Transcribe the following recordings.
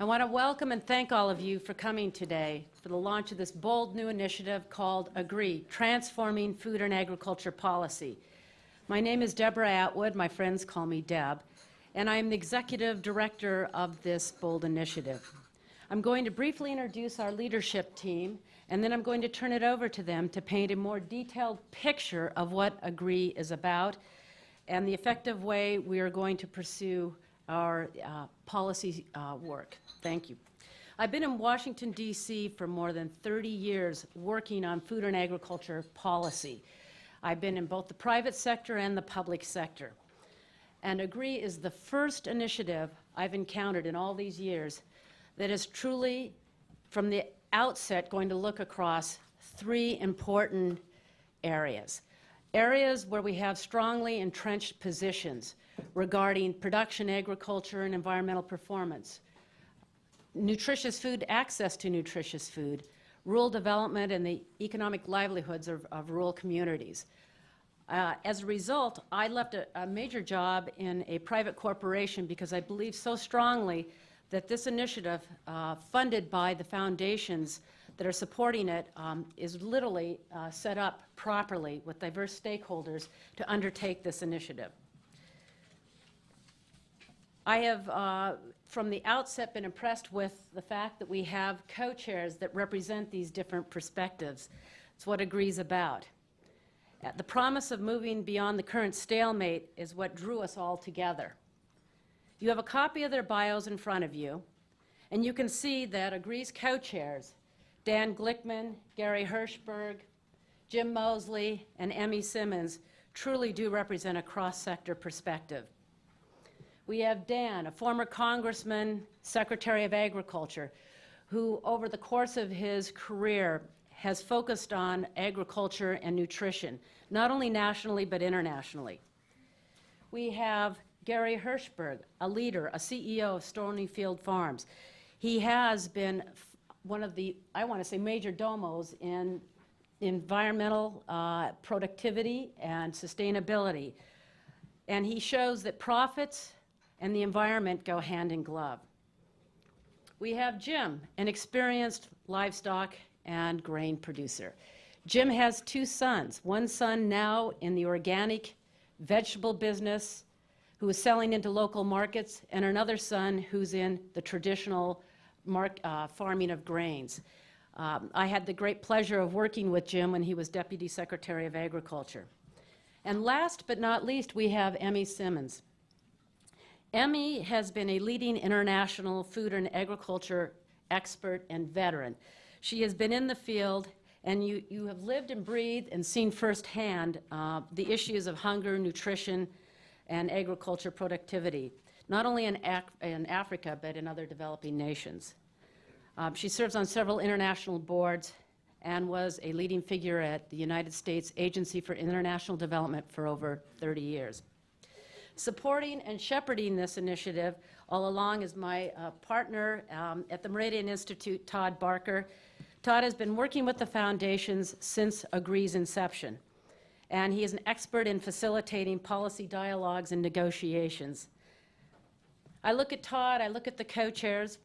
I want to welcome and thank all of you for coming today for the launch of this bold new initiative called AGREE, Transforming Food and Agriculture Policy. My name is Deborah Atwood. My friends call me Deb, and I am the executive director of this bold initiative. I'm going to briefly introduce our leadership team, and then I'm going to turn it over to them to paint a more detailed picture of what AGREE is about and the effective way we are going to pursue our policy work. Thank you. I've been in Washington, D.C. for more than 30 years working on food and agriculture policy. I've been in both the private sector and the public sector. And AGREE is the first initiative I've encountered in all these years that is truly, from the outset, going to look across three important areas. Areas where we have strongly entrenched positions regarding production, agriculture, and environmental performance, nutritious food, access to nutritious food, rural development, and the economic livelihoods of rural communities. As a result, I left a major job in a private corporation because I believe so strongly that this initiative, funded by the foundations that are supporting it, is literally set up properly with diverse stakeholders to undertake this initiative. I have, from the outset, been impressed with the fact that we have co-chairs that represent these different perspectives. It's what AGREE's about. The promise of moving beyond the current stalemate is what drew us all together. You have a copy of their bios in front of you, and you can see that AGREE's co-chairs, Dan Glickman, Gary Hirshberg, Jim Moseley, and Emmy Simmons, truly do represent a cross-sector perspective. We have Dan, a former congressman, Secretary of Agriculture, who over the course of his career has focused on agriculture and nutrition, not only nationally but internationally. We have Gary Hirshberg, a leader, a CEO of Stonyfield Farms. He has been one of the, I want to say, major domos in environmental productivity and sustainability. And he shows that profits and the environment go hand in glove. We have Jim, an experienced livestock and grain producer. Jim has two sons, one son now in the organic vegetable business who is selling into local markets, and another son who's in the traditional farming of grains. I had the great pleasure of working with Jim when he was Deputy Secretary of Agriculture. And last but not least, we have Emmy Simmons. Emmy has been a leading international food and agriculture expert and veteran. She has been in the field, and you have lived and breathed and seen firsthand the issues of hunger, nutrition, and agriculture productivity, not only in Africa, but in other developing nations. She serves on several international boards and was a leading figure at the United States Agency for International Development for over 30 years. Supporting and shepherding this initiative all along is my partner at the Meridian Institute, Todd Barker. Todd has been working with the foundations since AGREE's inception, and he is an expert in facilitating policy dialogues and negotiations. I look at Todd, I look at the co-chairs,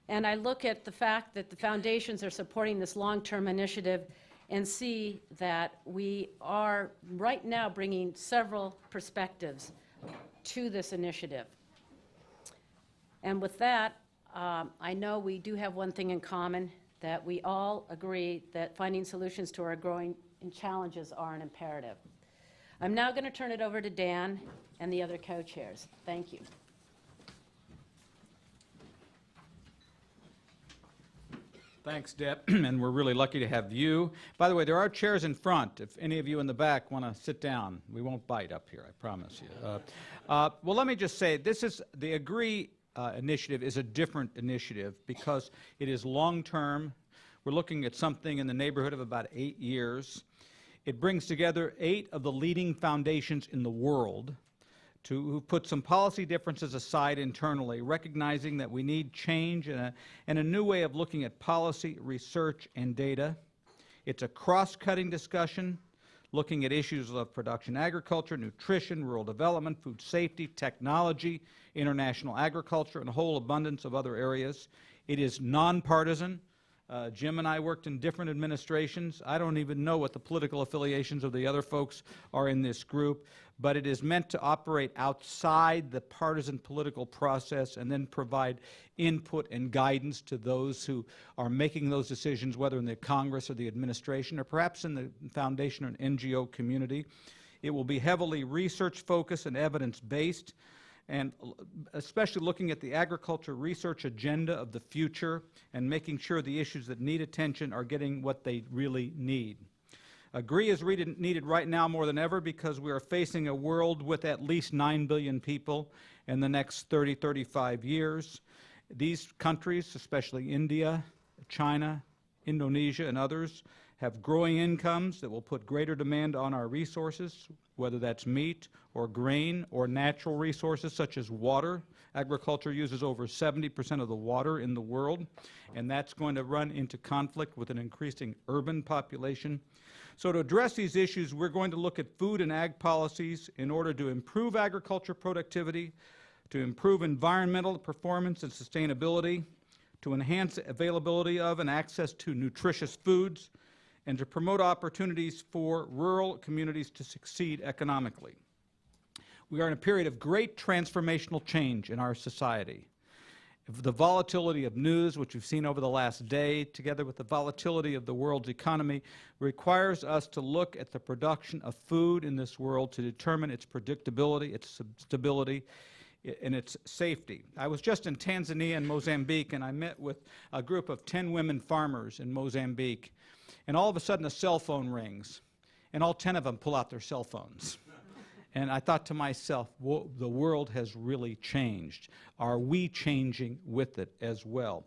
and I look at the fact that the foundations are supporting this long-term initiative and see that we are right now bringing several perspectives to this initiative. And with that, I know we do have one thing in common, that we all agree that finding solutions to our growing challenges are an imperative. I'm now going to turn it over to Dan and the other co-chairs. Thank you. Thanks, Deb, and we're really lucky to have you. By the way, there are chairs in front. If any of you in the back want to sit down, we won't bite up here, I promise you. Well, let me just say, this is the AGREE initiative is a different initiative because it is long-term. We're looking at something in the neighborhood of about 8 years. It brings together 8 of the leading foundations in the world who put some policy differences aside internally, recognizing that we need change and a new way of looking at policy, research, and data. It's a cross-cutting discussion looking at issues of production agriculture, nutrition, rural development, food safety, technology, international agriculture, and a whole abundance of other areas. It is nonpartisan. Jim and I worked in different administrations. I don't even know what the political affiliations of the other folks are in this group, but it is meant to operate outside the partisan political process and then provide input and guidance to those who are making those decisions, whether in the Congress or the administration or perhaps in the foundation or NGO community. It will be heavily research-focused and evidence-based, and especially looking at the agriculture research agenda of the future and making sure the issues that need attention are getting what they really need. AGREE is needed right now more than ever because we are facing a world with at least 9 billion people in the next 30, 35 years. These countries, especially India, China, Indonesia, and others, have growing incomes that will put greater demand on our resources, whether that's meat or grain or natural resources such as water. Agriculture uses over 70% of the water in the world, and that's going to run into conflict with an increasing urban population. So to address these issues, we're going to look at food and ag policies in order to improve agriculture productivity, to improve environmental performance and sustainability, to enhance availability of and access to nutritious foods, and to promote opportunities for rural communities to succeed economically. We are in a period of great transformational change in our society. The volatility of news, which we've seen over the last day, together with the volatility of the world's economy, requires us to look at the production of food in this world to determine its predictability, its stability, and its safety. I was just in Tanzania and Mozambique, and I met with a group of 10 women farmers in Mozambique. And all of a sudden, a cell phone rings, and all 10 of them pull out their cell phones. And I thought to myself, whoa, the world has really changed. Are we changing with it as well?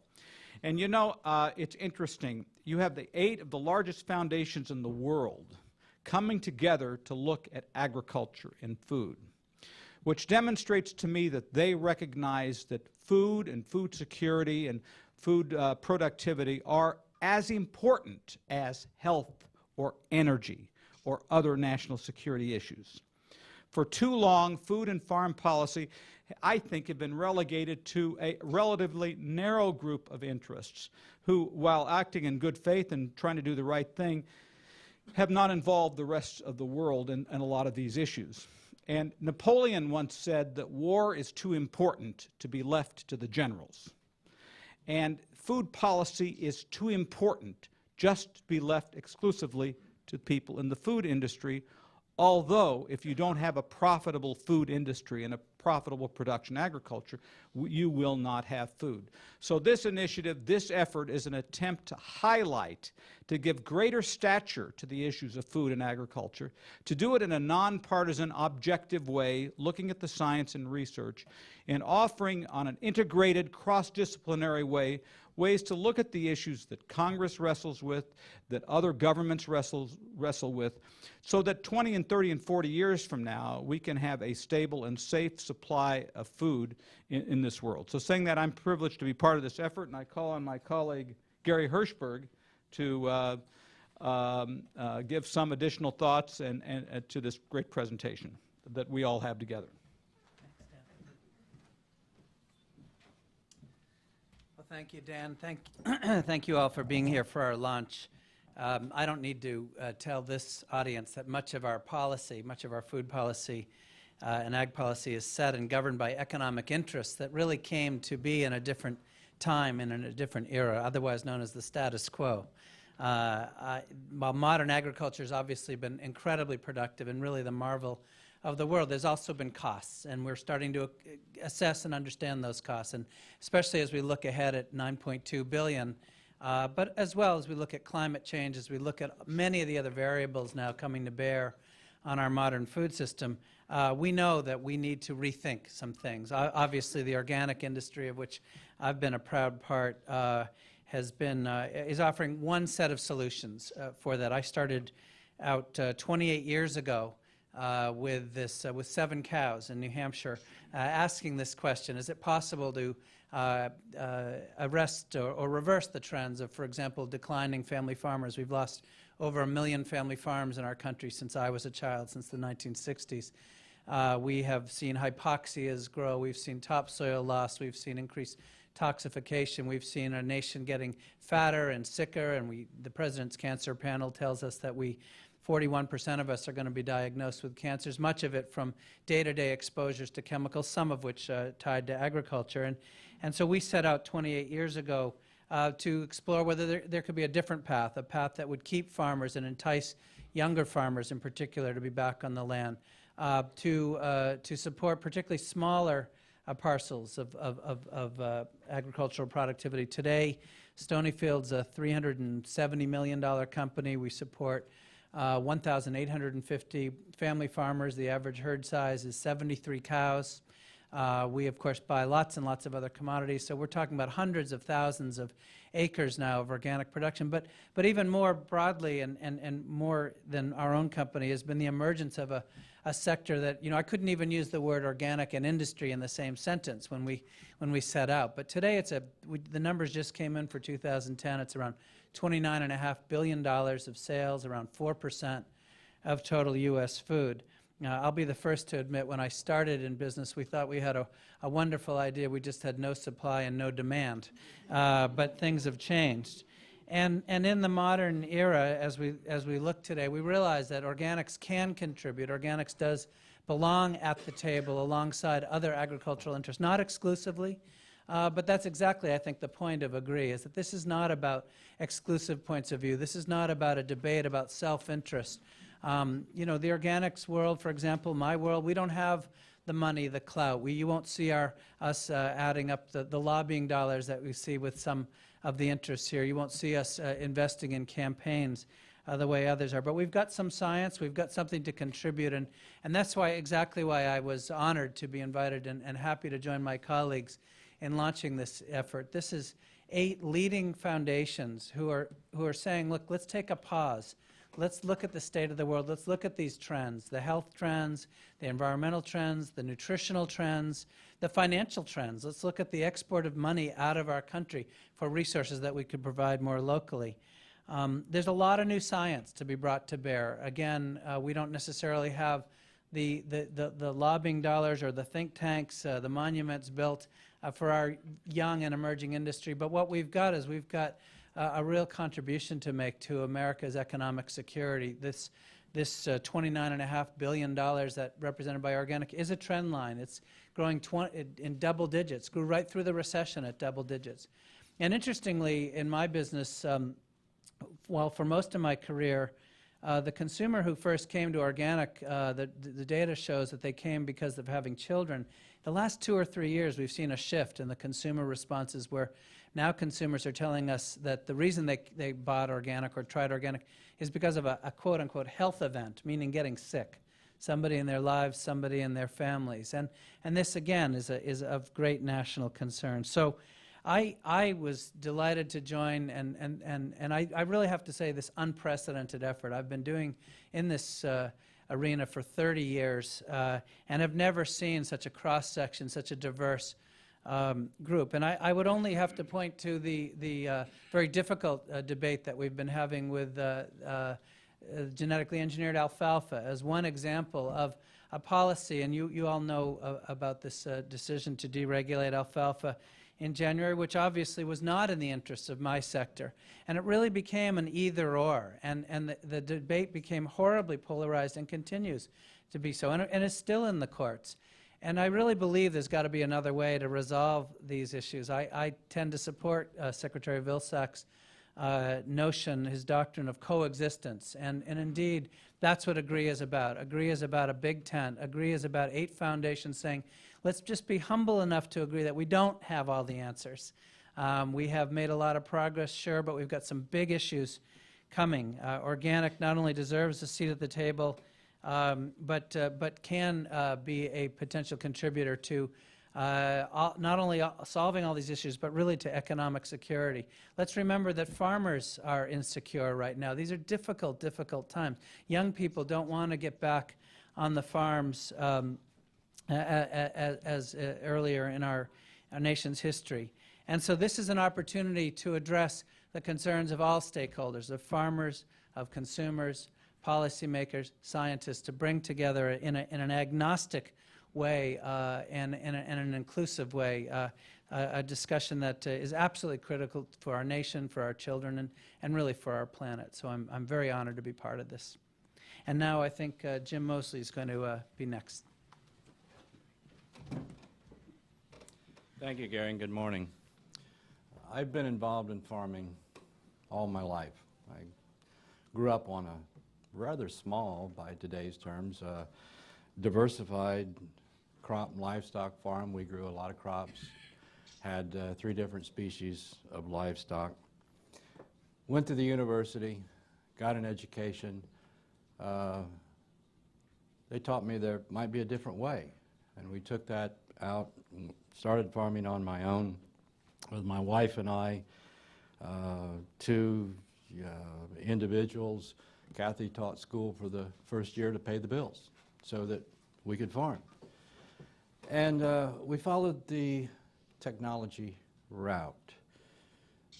And you know, it's interesting. You have 8 of the largest foundations in the world coming together to look at agriculture and food, which demonstrates to me that they recognize that food and food security and food productivity are as important as health or energy or other national security issues. For too long, food and farm policy, I think, have been relegated to a relatively narrow group of interests who, while acting in good faith and trying to do the right thing, have not involved the rest of the world in a lot of these issues. And Napoleon once said that war is too important to be left to the generals. And food policy is too important just to be left exclusively to people in the food industry, although if you don't have a profitable food industry and a profitable production agriculture, you will not have food. So this initiative, this effort is an attempt to highlight, to give greater stature to the issues of food and agriculture, to do it in a nonpartisan, objective way, looking at the science and research, and offering on an integrated, cross-disciplinary way ways to look at the issues that Congress wrestles with, that other governments wrestle with, so that 20 and 30 and 40 years from now, we can have a stable and safe supply of food in this world. So saying that, I'm privileged to be part of this effort, and I call on my colleague Gary Hirshberg to give some additional thoughts and to this great presentation that we all have together. Thank you, Dan. Thank you all for being here for our lunch. I don't need to tell this audience that much of our policy, much of our food policy and ag policy is set and governed by economic interests that really came to be in a different time and in a different era, otherwise known as the status quo. While modern agriculture has obviously been incredibly productive and really the marvel of the world, there's also been costs, and we're starting to assess and understand those costs, and especially as we look ahead at $9.2 billion, but as well as we look at climate change, as we look at many of the other variables now coming to bear on our modern food system, we know that we need to rethink some things. Obviously, the organic industry, of which I've been a proud part, is offering one set of solutions for that. I started out 28 years ago with 7 cows in New Hampshire, asking this question: is it possible to arrest or reverse the trends of, for example, declining family farmers? We've lost over 1 million family farms in our country since I was a child, since the 1960s. We have seen hypoxias grow, we've seen topsoil loss, we've seen increased toxification, we've seen our nation getting fatter and sicker, and the President's Cancer Panel tells us that 41% of us are going to be diagnosed with cancers, much of it from day-to-day exposures to chemicals, some of which tied to agriculture. And so we set out 28 years ago to explore whether there could be a different path, a path that would keep farmers and entice younger farmers in particular to be back on the land, to support particularly smaller parcels of agricultural productivity. Today, Stonyfield's a $370 million company. We support 1,850 family farmers. The average herd size is 73 cows. We, of course, buy lots and lots of other commodities, so we're talking about hundreds of thousands of acres now of organic production. But even more broadly and more than our own company has been the emergence of a sector that, I couldn't even use the word organic and industry in the same sentence when we set out. But today the numbers just came in for 2010. It's around $29.5 billion of sales, around 4% of total U.S. food. I'll be the first to admit, when I started in business, we thought we had a wonderful idea. We just had no supply and no demand. But things have changed. And in the modern era, as we look today, we realize that organics can contribute. Organics does belong at the table alongside other agricultural interests, not exclusively, but that's exactly, I think, the point of AGREE, is that this is not about exclusive points of view. This is not about a debate about self-interest. The organics world, for example, my world, we don't have the money, the clout. You won't see us adding up the lobbying dollars that we see with some of the interests here. You won't see us investing in campaigns the way others are. But we've got some science, we've got something to contribute, and that's exactly why I was honored to be invited and happy to join my colleagues in launching this effort. This is 8 leading foundations who are saying, look, let's take a pause. Let's look at the state of the world. Let's look at these trends, the health trends, the environmental trends, the nutritional trends, the financial trends. Let's look at the export of money out of our country for resources that we could provide more locally. There's a lot of new science to be brought to bear. Again, we don't necessarily have the lobbying dollars or the think tanks, the monuments built for our young and emerging industry. But what we've got is we've got a real contribution to make to America's economic security. This $29.5 billion that represented by organic is a trend line. It's growing in double digits, grew right through the recession at double digits. And interestingly, in my business, well, for most of my career, the consumer who first came to organic, the data shows that they came because of having children. The last 2 or 3 years, we've seen a shift in the consumer responses where now consumers are telling us that the reason they bought organic or tried organic is because of a quote-unquote health event, meaning getting sick. Somebody in their lives, somebody in their families. And this, again, is of great national concern. So I was delighted to join, and I really have to say this unprecedented effort. I've been doing in this arena for 30 years and have never seen such a cross-section, such a diverse group. And I would only have to point to the very difficult debate that we've been having with genetically engineered alfalfa as one example of a policy. And you all know about this decision to deregulate alfalfa in January, which obviously was not in the interests of my sector. And it really became an either-or. And the debate became horribly polarized and continues to be so, and is still in the courts. And I really believe there's got to be another way to resolve these issues. I tend to support Secretary Vilsack's notion, his doctrine of coexistence. And indeed, that's what AGREE is about. AGREE is about a big tent. AGREE is about 8 foundations saying, let's just be humble enough to agree that we don't have all the answers. We have made a lot of progress, sure, but we've got some big issues coming. Organic not only deserves a seat at the table, but can be a potential contributor to not only solving all these issues, but really to economic security. Let's remember that farmers are insecure right now. These are difficult, difficult times. Young people don't want to get back on the farms as earlier in our nation's history. And so this is an opportunity to address the concerns of all stakeholders, of farmers, of consumers, policymakers, scientists, to bring together in an agnostic way and in an inclusive way a discussion that is absolutely critical for our nation, for our children, and really for our planet. So I'm very honored to be part of this. And now I think Jim Moseley is going to be next. Thank you, Gary, and good morning. I've been involved in farming all my life. I grew up on a rather small, by today's terms, diversified crop and livestock farm. We grew a lot of crops, had 3 different species of livestock. Went to the university, got an education. They taught me there might be a different way, and we took that out and started farming on my own with my wife and I, 2 individuals. Kathy taught school for the first year to pay the bills so that we could farm. And we followed the technology route,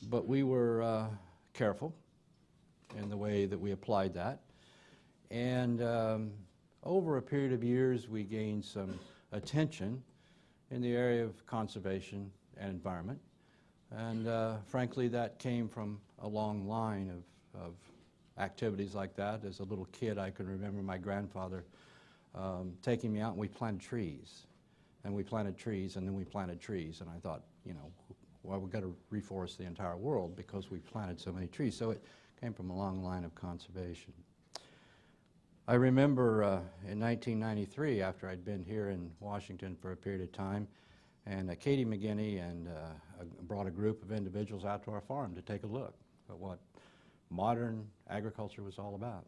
but we were careful in the way that we applied that. And over a period of years, we gained some attention in the area of conservation and environment. And frankly, that came from a long line of activities like that. As a little kid, I can remember my grandfather taking me out, and we planted trees. And we planted trees, and then we planted trees. And I thought, you know, well, we've got to reforest the entire world because we planted so many trees. So it came from a long line of conservation. I remember in 1993, after I'd been here in Washington for a period of time, and Katie McGinney and brought a group of individuals out to our farm to take a look at what modern agriculture was all about.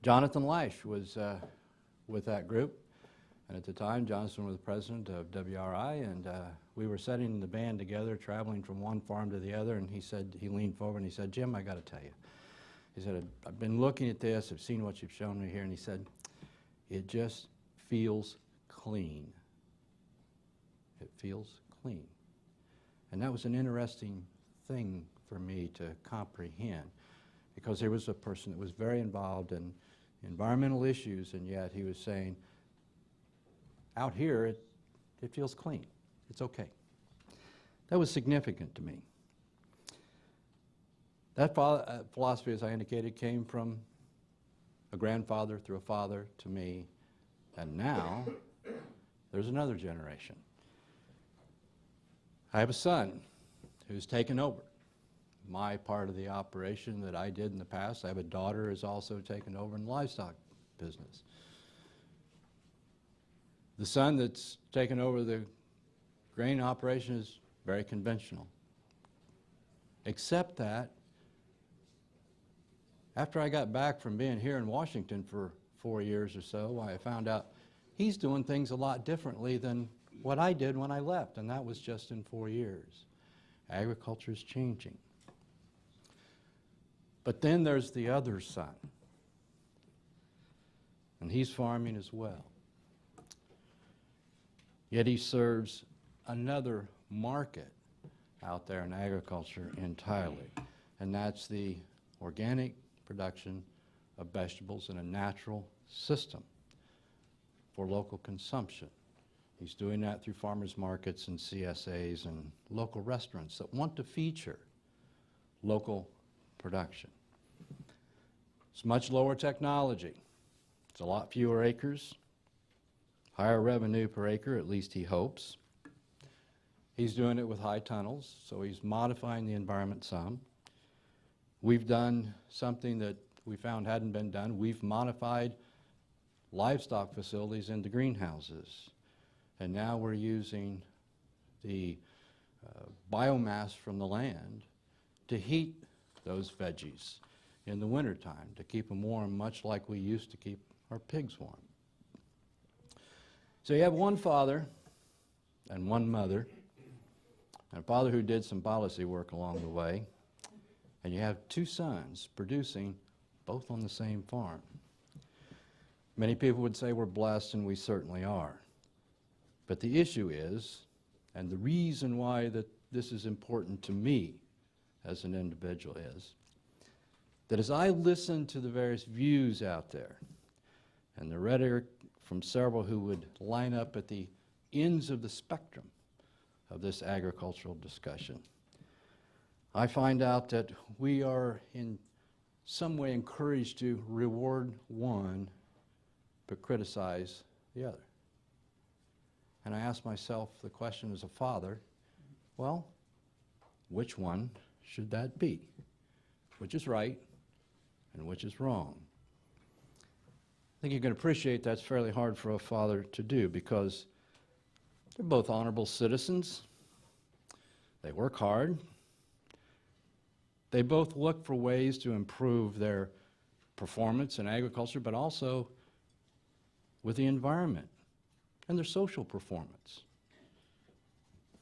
Jonathan Lash was with that group, and at the time Jonathan was the president of WRI, and we were setting the band together, traveling from one farm to the other, and he leaned forward and he said, "Jim, I got to tell you," he said, "I've been looking at this, I've seen what you've shown me here," and he said, "It just feels clean. It feels clean." And that was an interesting thing for me to comprehend, because there was a person that was very involved in environmental issues, and yet he was saying, out here it feels clean. It's okay. That was significant to me. That philosophy, as I indicated, came from a grandfather through a father to me, and now there's another generation. I have a son who's taken over my part of the operation that I did in the past. I have a daughter who's also taken over in the livestock business. The son that's taken over the grain operation is very conventional, except that after I got back from being here in Washington for 4 years or so, I found out he's doing things a lot differently than what I did when I left, and that was just in 4 years. Agriculture is changing. But then there's the other son, and he's farming as well. Yet he serves another market out there in agriculture entirely, and that's the organic production of vegetables in a natural system for local consumption. He's doing that through farmers markets and CSAs and local restaurants that want to feature local production. It's much lower technology. It's a lot fewer acres, higher revenue per acre, at least he hopes. He's doing it with high tunnels, so he's modifying the environment some. We've done something that we found hadn't been done. We've modified livestock facilities into greenhouses. And now we're using the biomass from the land to heat those veggies in the wintertime, to keep them warm, much like we used to keep our pigs warm. So you have one father and one mother, and a father who did some policy work along the way, and you have 2 sons producing both on the same farm. Many people would say we're blessed, and we certainly are. But the issue is, and the reason why that this is important to me as an individual is that as I listen to the various views out there and the rhetoric from several who would line up at the ends of the spectrum of this agricultural discussion, I find out that we are in some way encouraged to reward one but criticize the other. And I ask myself the question as a father, well, which one should that be? Which is right and which is wrong? I think you can appreciate that's fairly hard for a father to do because they're both honorable citizens. They work hard. They both look for ways to improve their performance in agriculture, but also with the environment and their social performance.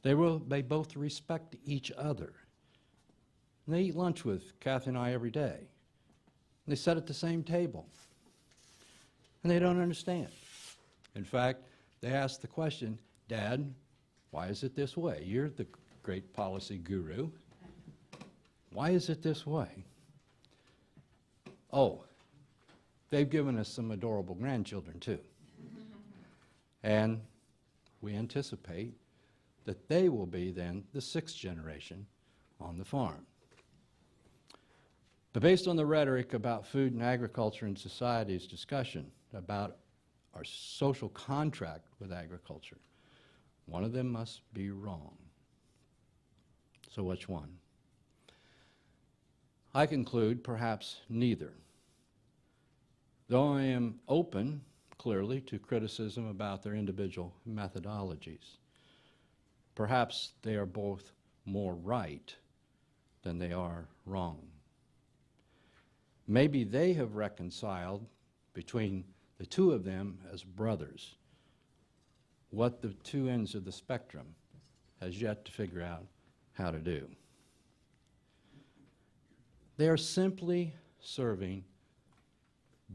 They both respect each other. And they eat lunch with Kathy and I every day. And they sit at the same table. And they don't understand. In fact, they ask the question, Dad, why is it this way? You're the great policy guru. Why is it this way? Oh, they've given us some adorable grandchildren too. And we anticipate that they will be then the 6th generation on the farm. But based on the rhetoric about food and agriculture and society's discussion about our social contract with agriculture, one of them must be wrong. So which one? I conclude perhaps neither. Though I am open, clearly, to criticism about their individual methodologies, perhaps they are both more right than they are wrong. Maybe they have reconciled between the two of them as brothers what the two ends of the spectrum has yet to figure out how to do. They are simply serving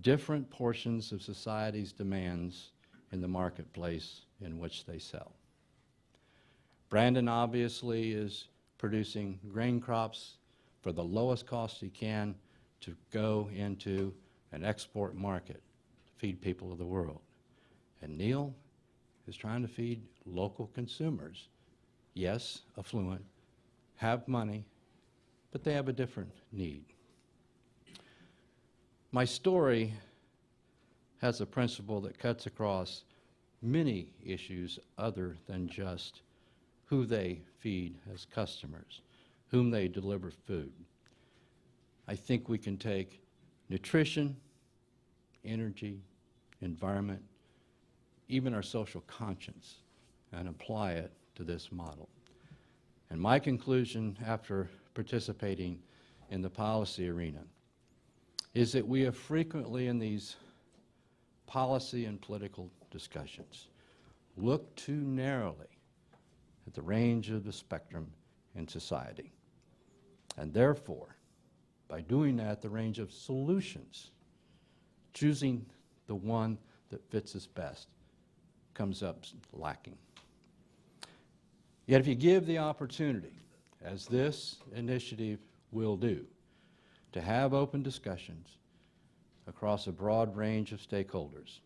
different portions of society's demands in the marketplace in which they sell. Brandon obviously is producing grain crops for the lowest cost he can to go into an export market to feed people of the world. And Neil is trying to feed local consumers. Yes, affluent, have money, but they have a different need. My story has a principle that cuts across many issues other than just who they feed as customers, whom they deliver food. I think we can take nutrition, energy, environment, even our social conscience, and apply it to this model. And my conclusion after participating in the policy arena is that we have frequently in these policy and political discussions looked too narrowly at the range of the spectrum in society. And therefore, by doing that, the range of solutions, choosing the one that fits us best, comes up lacking. Yet if you give the opportunity, as this initiative will do, to have open discussions across a broad range of stakeholders,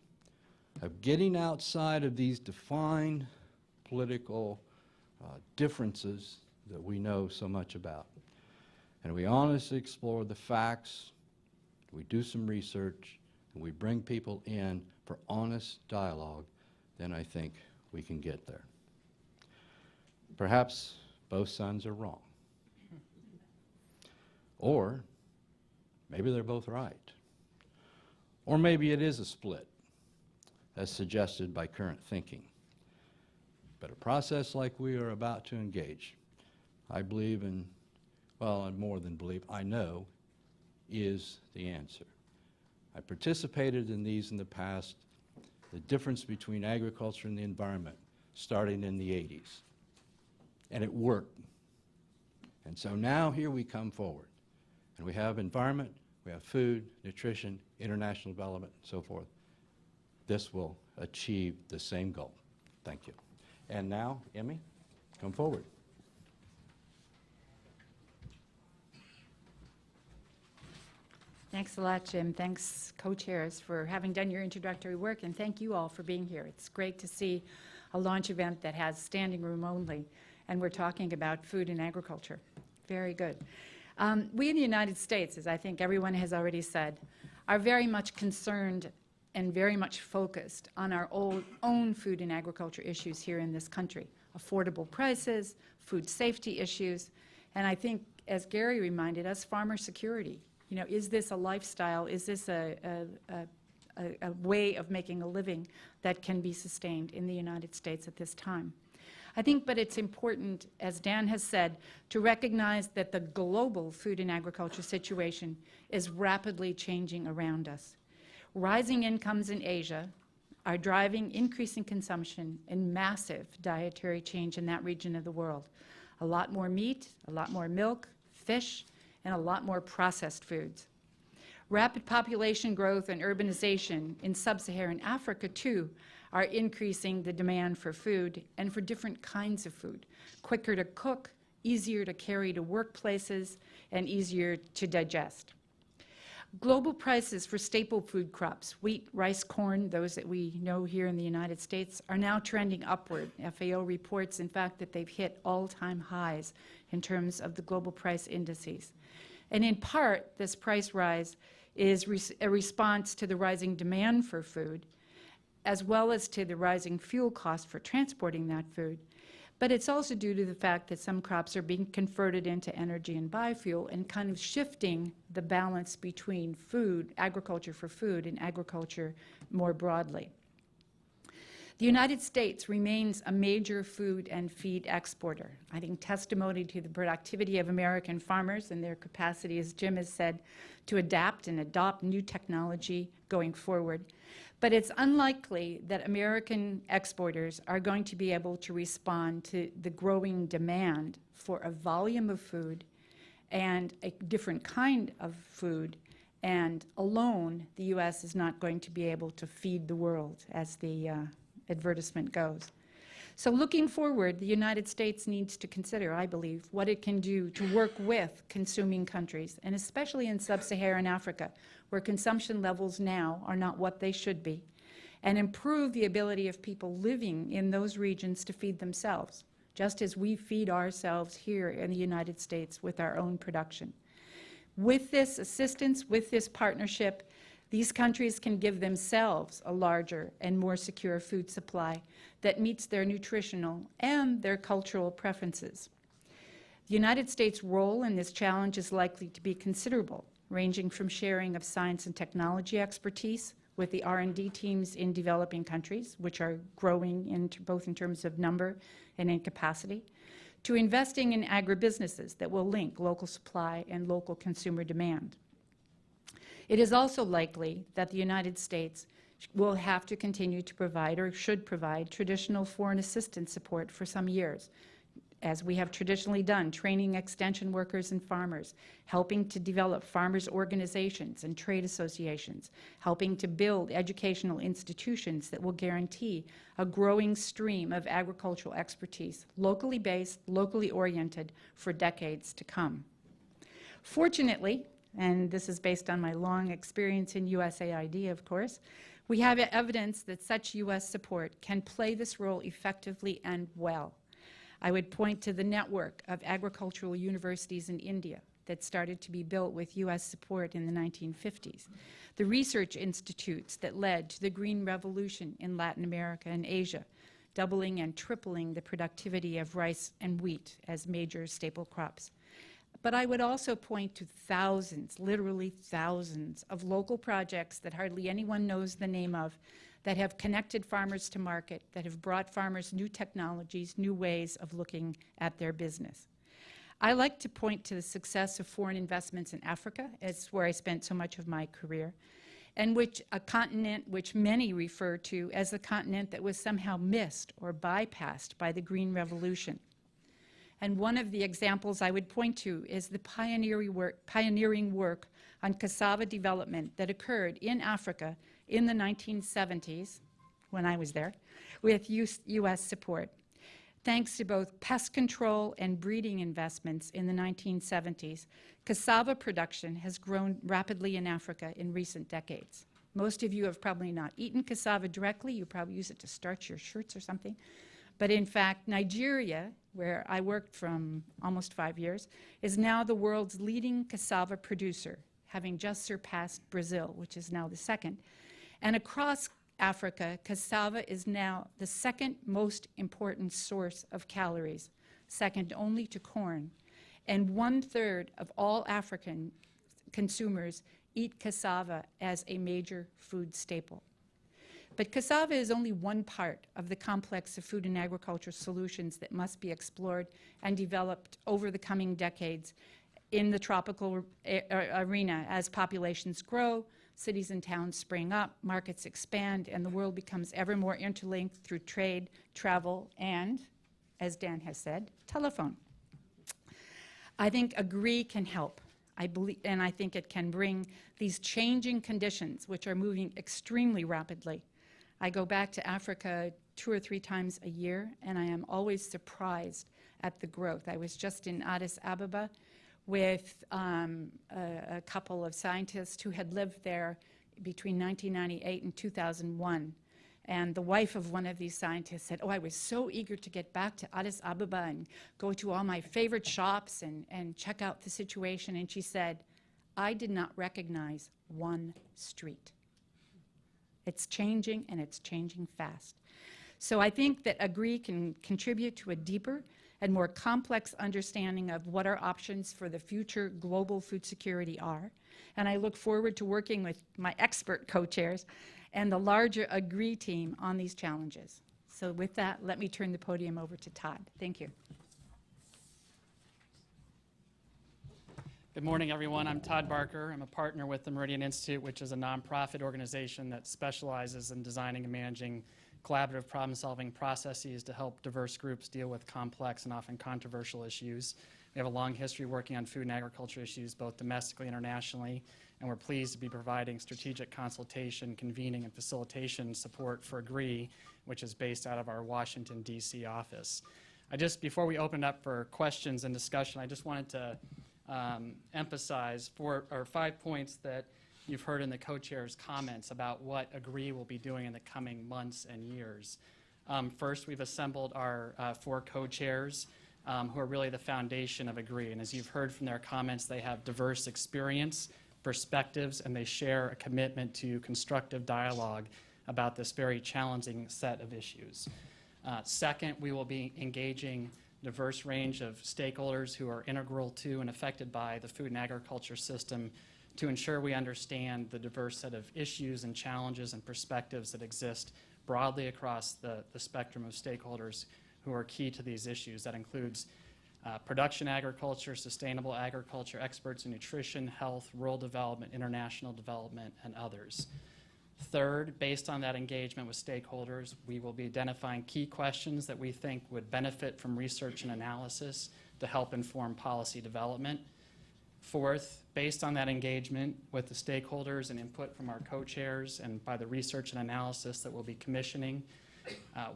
of getting outside of these defined political differences that we know so much about, and we honestly explore the facts, we do some research, and we bring people in for honest dialogue, then I think we can get there. Perhaps both sons are wrong. Or maybe they're both right. Or maybe it is a split, as suggested by current thinking. But a process like we are about to engage, I believe in, well, and more than believe, I know, is the answer. I participated in these in the past, the difference between agriculture and the environment, starting in the 80s. And it worked. And so now here we come forward. And we have environment, we have food, nutrition, international development, and so forth. This will achieve the same goal. Thank you. And now, Emmy, come forward. Thanks a lot, Jim. Thanks, co-chairs, for having done your introductory work, and thank you all for being here. It's great to see a launch event that has standing room only, and we're talking about food and agriculture. Very good. We in the United States, as I think everyone has already said, are very much concerned and very much focused on our own food and agriculture issues here in this country. Affordable prices, food safety issues, and I think, as Gary reminded us, farmer security. You know, is this a lifestyle? Is this a way of making a living that can be sustained in the United States at this time? I think, but it's important, as Dan has said, to recognize that the global food and agriculture situation is rapidly changing around us. Rising incomes in Asia are driving increasing consumption and massive dietary change in that region of the world. A lot more meat, a lot more milk, fish, and a lot more processed foods. Rapid population growth and urbanization in sub-Saharan Africa, too, are increasing the demand for food and for different kinds of food, quicker to cook, easier to carry to workplaces, and easier to digest. Global prices for staple food crops, wheat, rice, corn, those that we know here in the United States, are now trending upward. FAO reports, in fact, that they've hit all-time highs in terms of the global price indices. And in part, this price rise is a response to the rising demand for food, as well as to the rising fuel cost for transporting that food. But it's also due to the fact that some crops are being converted into energy and biofuel and kind of shifting the balance between food, agriculture for food, and agriculture more broadly. The United States remains a major food and feed exporter. I think testimony to the productivity of American farmers and their capacity, as Jim has said, to adapt and adopt new technology going forward. But it's unlikely that American exporters are going to be able to respond to the growing demand for a volume of food and a different kind of food. And alone, the U.S. is not going to be able to feed the world, as the advertisement goes. So looking forward, the United States needs to consider, I believe, what it can do to work with consuming countries, and especially in sub-Saharan Africa, where consumption levels now are not what they should be, and improve the ability of people living in those regions to feed themselves, just as we feed ourselves here in the United States with our own production. With this assistance, with this partnership, these countries can give themselves a larger and more secure food supply that meets their nutritional and their cultural preferences. The United States' role in this challenge is likely to be considerable, ranging from sharing of science and technology expertise with the R&D teams in developing countries, which are growing both in terms of number and in capacity, to investing in agribusinesses that will link local supply and local consumer demand. It is also likely that the United States will have to continue to provide, or should provide, traditional foreign assistance support for some years, as we have traditionally done, training extension workers and farmers, helping to develop farmers' organizations and trade associations, helping to build educational institutions that will guarantee a growing stream of agricultural expertise, locally based, locally oriented, for decades to come. Fortunately, and this is based on my long experience in USAID, of course, we have evidence that such U.S. support can play this role effectively and well. I would point to the network of agricultural universities in India that started to be built with U.S. support in the 1950s, the research institutes that led to the Green Revolution in Latin America and Asia, doubling and tripling the productivity of rice and wheat as major staple crops. But I would also point to thousands, literally thousands, of local projects that hardly anyone knows the name of, that have connected farmers to market, that have brought farmers new technologies, new ways of looking at their business. I like to point to the success of foreign investments in Africa, as where I spent so much of my career, and a continent which many refer to as the continent that was somehow missed or bypassed by the Green Revolution. And one of the examples I would point to is the pioneering work on cassava development that occurred in Africa in the 1970s, when I was there, with U.S. support. Thanks to both pest control and breeding investments in the 1970s, cassava production has grown rapidly in Africa in recent decades. Most of you have probably not eaten cassava directly. You probably use it to starch your shirts or something. But in fact, Nigeria, where I worked from almost 5 years, is now the world's leading cassava producer, having just surpassed Brazil, which is now the second. And across Africa, cassava is now the second most important source of calories, second only to corn. And 1/3 of all African consumers eat cassava as a major food staple. But cassava is only one part of the complex of food and agriculture solutions that must be explored and developed over the coming decades in the tropical arena as populations grow, cities and towns spring up, markets expand, and the world becomes ever more interlinked through trade, travel, and, as Dan has said, telephone. I think AGREE can help. I believe, and I think it can bring these changing conditions, which are moving extremely rapidly. I go back to Africa 2 or 3 times a year, and I am always surprised at the growth. I was just in Addis Ababa with a couple of scientists who had lived there between 1998 and 2001. And the wife of one of these scientists said, "Oh, I was so eager to get back to Addis Ababa and go to all my favorite shops and check out the situation." And she said, "I did not recognize one street." It's changing, and it's changing fast. So I think that AGREE can contribute to a deeper and more complex understanding of what our options for the future global food security are. And I look forward to working with my expert co-chairs and the larger AGREE team on these challenges. So with that, let me turn the podium over to Todd. Thank you. Good morning, everyone. I'm Todd Barker. I'm a partner with the Meridian Institute, which is a nonprofit organization that specializes in designing and managing collaborative problem-solving processes to help diverse groups deal with complex and often controversial issues. We have a long history working on food and agriculture issues, both domestically and internationally, and we're pleased to be providing strategic consultation, convening, and facilitation support for AGREE, which is based out of our Washington, D.C. office. Before we open up for questions and discussion, I just wanted to emphasize 4 or 5 points that you've heard in the co-chair's comments about what AGREE will be doing in the coming months and years. First, we've assembled our 4 co-chairs who are really the foundation of AGREE. And as you've heard from their comments, they have diverse experience, perspectives, and they share a commitment to constructive dialogue about this very challenging set of issues. Second, we will be engaging diverse range of stakeholders who are integral to and affected by the food and agriculture system to ensure we understand the diverse set of issues and challenges and perspectives that exist broadly across the spectrum of stakeholders who are key to these issues. That includes production agriculture, sustainable agriculture, experts in nutrition, health, rural development, international development, and others. Third, based on that engagement with stakeholders, we will be identifying key questions that we think would benefit from research and analysis to help inform policy development. Fourth, based on that engagement with the stakeholders and input from our co-chairs and by the research and analysis that we'll be commissioning,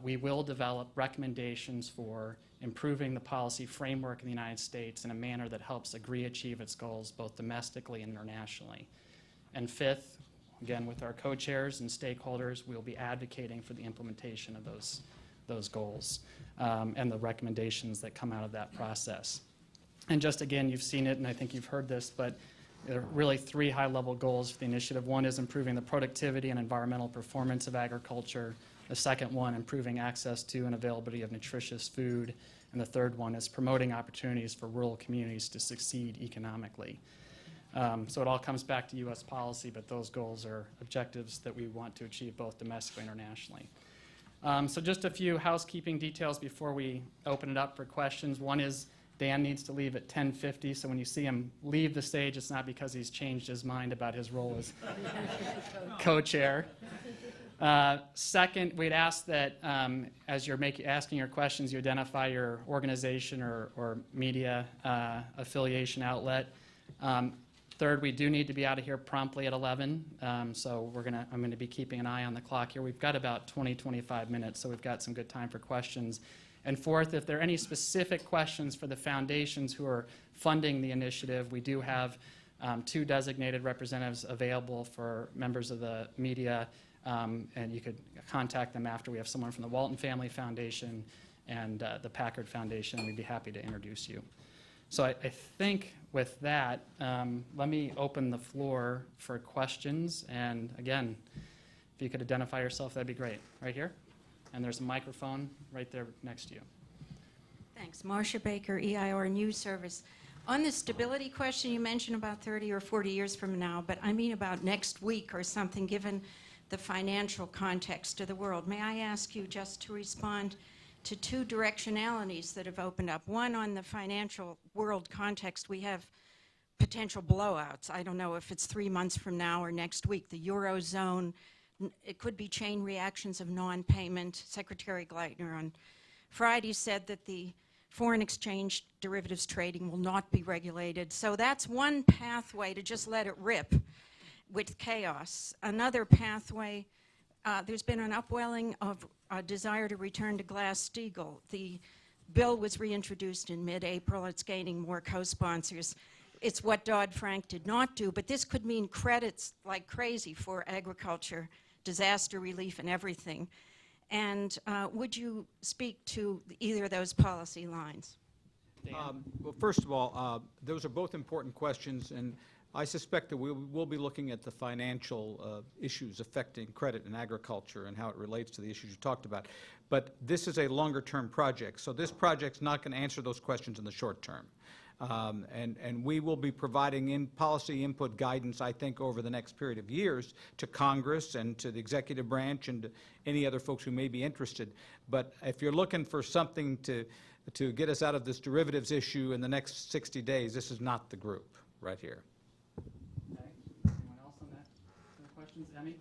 we will develop recommendations for improving the policy framework in the United States in a manner that helps AGREE achieve its goals both domestically and internationally. And fifth, again, with our co-chairs and stakeholders, we'll be advocating for the implementation of those goals and the recommendations that come out of that process. And just again, you've seen it, and I think you've heard this, but there are really 3 high-level goals for the initiative. One is improving the productivity and environmental performance of agriculture. The second one, improving access to and availability of nutritious food. And the third one is promoting opportunities for rural communities to succeed economically. So it all comes back to U.S. policy, but those goals are objectives that we want to achieve both domestically and internationally. So just a few housekeeping details before we open it up for questions. One is Dan needs to leave at 10:50, so when you see him leave the stage, it's not because he's changed his mind about his role as co-chair. Second, we'd ask that as you're asking your questions, you identify your organization or media affiliation outlet. Third, we do need to be out of here promptly at 11, so I'm going to be keeping an eye on the clock here. We've got about 20, 25 minutes, so we've got some good time for questions. And fourth, if there are any specific questions for the foundations who are funding the initiative, we do have 2 designated representatives available for members of the media, and you could contact them after. We have someone from the Walton Family Foundation and the Packard Foundation, and we'd be happy to introduce you. So I think with that, let me open the floor for questions. And again, if you could identify yourself, that'd be great. Right here. And there's a microphone right there next to you. Thanks. Marcia Baker, EIR News Service. On the stability question, you mentioned about 30 or 40 years from now, but I mean about next week or something, given the financial context of the world. May I ask you just to respond to 2 directionalities that have opened up? One, on the financial world context, we have potential blowouts. I don't know if it's 3 months from now or next week. The Eurozone, it could be chain reactions of non-payment. Secretary Glickman on Friday said that the foreign exchange derivatives trading will not be regulated. So that's one pathway to just let it rip with chaos. Another pathway, there's been an upwelling of a desire to return to Glass-Steagall. The bill was reintroduced in mid-April. It's gaining more co-sponsors. It's what Dodd-Frank did not do, but this could mean credits like crazy for agriculture, disaster relief, and everything. And would you speak to either of those policy lines? Well, first of all, those are both important questions, and I suspect that we will be looking at the financial issues affecting credit in agriculture and how it relates to the issues you talked about. But this is a longer-term project, so this project's not going to answer those questions in the short term. And we will be providing policy input guidance, I think, over the next period of years to Congress and to the executive branch and to any other folks who may be interested. But if you're looking for something to get us out of this derivatives issue in the next 60 days, this is not the group right here. Okay. Anyone else on that? Other questions? Emmy?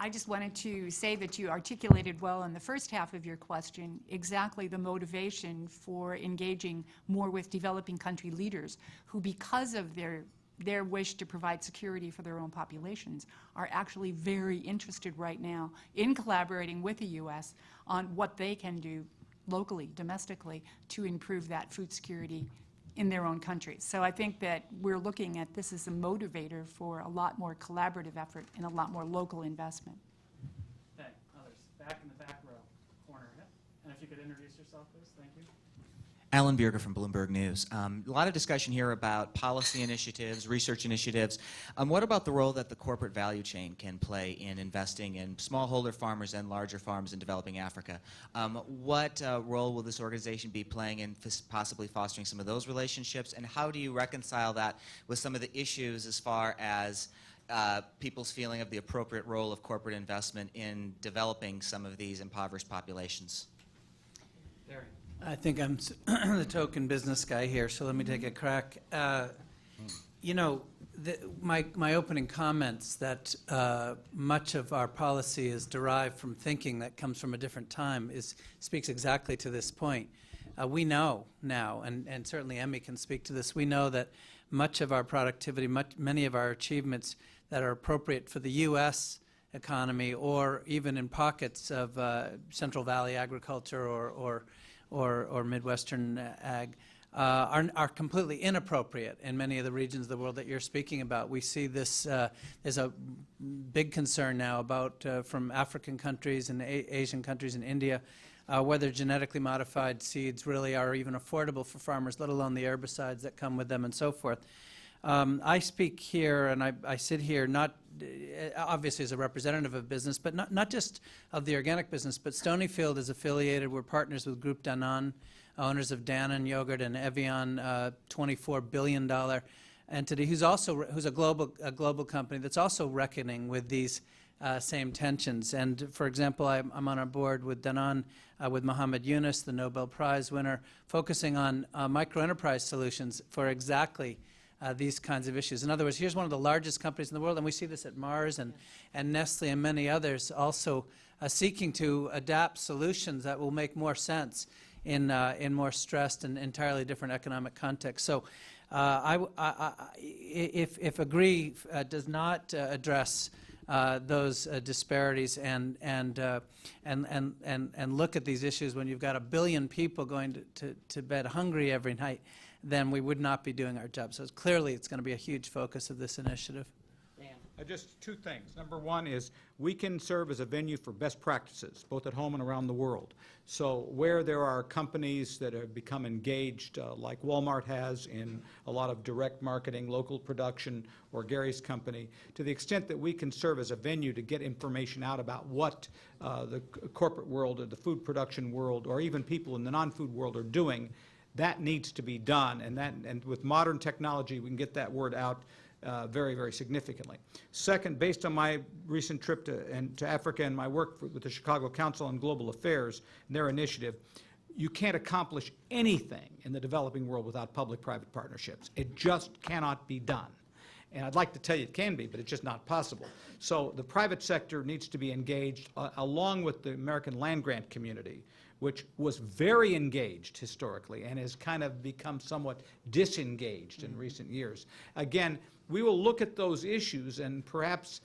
I just wanted to say that you articulated well in the first half of your question exactly the motivation for engaging more with developing country leaders who, because of their wish to provide security for their own populations, are actually very interested right now in collaborating with the U.S. on what they can do locally, domestically, to improve that food security in their own countries. So I think that we're looking at this as a motivator for a lot more collaborative effort and a lot more local investment. Okay, others. Back in the back row corner. Yep. And if you could introduce yourself, please. Thank you. Alan Bierger from Bloomberg News. A lot of discussion here about policy initiatives, research initiatives. What about the role that the corporate value chain can play in investing in smallholder farmers and larger farms in developing Africa? What role will this organization be playing in possibly fostering some of those relationships? And how do you reconcile that with some of the issues as far as people's feeling of the appropriate role of corporate investment in developing some of these impoverished populations? Barry. I think I'm the token business guy here, so let me take a crack. You know, my opening comments that much of our policy is derived from thinking that comes from a different time speaks exactly to this point. We know now, and certainly Emmy can speak to this, we know that much of our productivity, many of our achievements that are appropriate for the U.S. economy or even in pockets of Central Valley agriculture or Midwestern ag are completely inappropriate in many of the regions of the world that you're speaking about. We see this as a big concern now about from African countries and Asian countries and India, whether genetically modified seeds really are even affordable for farmers, let alone the herbicides that come with them and so forth. I speak here and I sit here not obviously as a representative of business, but not just of the organic business, but Stonyfield is affiliated. We're partners with Group Danone, owners of Dannon Yogurt and Evian, $24 billion entity, who's a global company that's also reckoning with these same tensions. And for example, I'm on a board with Danone with Mohammed Yunus, the Nobel Prize winner, focusing on microenterprise solutions for exactly these kinds of issues. In other words, here's one of the largest companies in the world, and we see this at Mars and Nestle and many others also seeking to adapt solutions that will make more sense in more stressed and entirely different economic contexts. So if AGREE does not address those disparities and look at these issues when you've got 1 billion people going to bed hungry every night, then we would not be doing our job. So clearly it's going to be a huge focus of this initiative. Just two things. Number one is we can serve as a venue for best practices, both at home and around the world. So where there are companies that have become engaged, like Walmart has in a lot of direct marketing, local production, or Gary's company, to the extent that we can serve as a venue to get information out about what the corporate world or the food production world or even people in the non-food world are doing, that needs to be done. And with modern technology, we can get that word out very, very significantly. Second, based on my recent trip to Africa and my work with the Chicago Council on Global Affairs and their initiative, you can't accomplish anything in the developing world without public-private partnerships. It just cannot be done. And I'd like to tell you it can be, but it's just not possible. So the private sector needs to be engaged along with the American land grant community, which was very engaged historically and has kind of become somewhat disengaged in recent years. Again, we will look at those issues and perhaps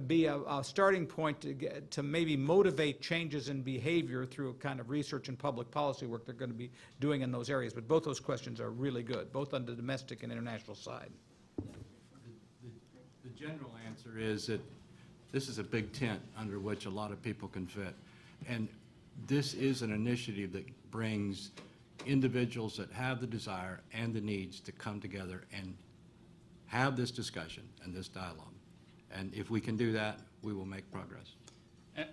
be a starting point to maybe motivate changes in behavior through a kind of research and public policy work they're going to be doing in those areas. But both those questions are really good, both on the domestic and international side. The general answer is that this is a big tent under which a lot of people can fit. And this is an initiative that brings individuals that have the desire and the needs to come together and have this discussion and this dialogue. And if we can do that, we will make progress.